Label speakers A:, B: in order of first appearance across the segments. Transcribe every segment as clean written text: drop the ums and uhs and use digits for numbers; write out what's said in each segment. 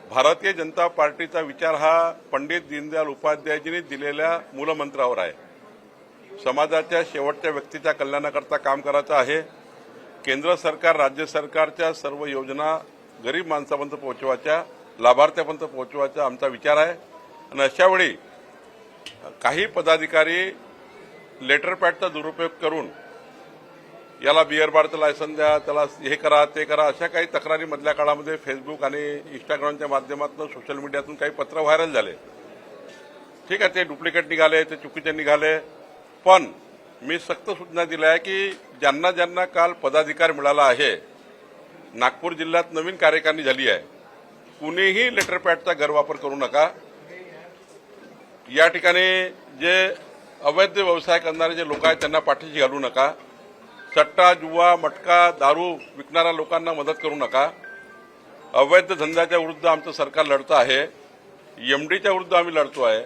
A: भारतीय जनता पार्टीचा विचार हा पंडित दीनदयाल उपाध्यायजींनी दिलेल्या मूलमंत्रावर आहे। समाजाच्या शेवटच्या व्यक्तीच्या कल्याणाकरता काम करायचं आहे। केंद्र सरकार राज्य सरकारच्या सर्व योजना गरीब माणसापर्यंत पोहोचवायच्या, लाभार्थ्यापर्यंत पोहोचवायचा आमचा विचार आहे। आणि अशा वेळी काही पदाधिकारी लेटर पॅडचा दुरुपयोग करून याला बिअर बारचं लायसन द्या, त्याला हे करा ते करा, अशा काही तक्रारी मधल्या काळामध्ये फेसबुक आणि इंस्टाग्रामच्या माध्यमातून सोशल मीडियातून काही पत्र व्हायरल झाले। ठीक आहे, ते डुप्लिकेट निघाले, ते चुकीचे निघाले, पण मी सक्त सूचना दिल्या आहे की ज्यांना ज्यांना काल पदाधिकार मिळाला आहे, नागपूर जिल्ह्यात नवीन कार्यकारिणी झाली आहे, कुणीही लेटर पॅडचा गैरवापर करू नका। या ठिकाणी जे अवैध व्यवसाय करणारे जे लोक आहेत त्यांना पाठीशी घालू नका। सट्टा, जुवा, मटका, दारू विकणाऱ्या लोकांना मदत करू नका। अवैध धंद्याच्या विरुद्ध आमचं सरकार लढतं आहे। एमडीच्या विरुद्ध आम्ही लढतो आहे।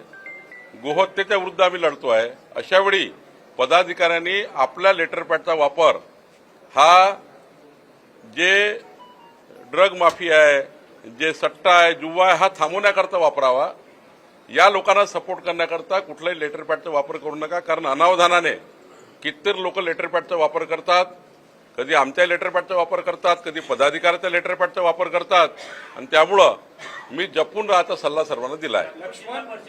A: गोहत्येच्या विरुद्ध आम्ही लढतो आहे। अशा वेळी पदाधिकाऱ्यांनी आपल्या लेटर पॅडचा वापर हा जे ड्रग माफिया आहे, जे सट्टा आहे, जुवा आहे, हा थांबवण्याकरता वापरावा। या लोकांना सपोर्ट करण्याकरता कुठलाही लेटर पॅडचा वापर करू नका, कारण अनावधानाने कितीतरी लोक लेटर पॅडचा वापर करतात। कधी आमच्या लेटर पॅडचा वापर करतात, कधी पदाधिकाऱ्याच्या लेटर पॅडचा वापर करतात, आणि त्यामुळं मी जपून राहायचा सल्ला सर्वांना दिला आहे।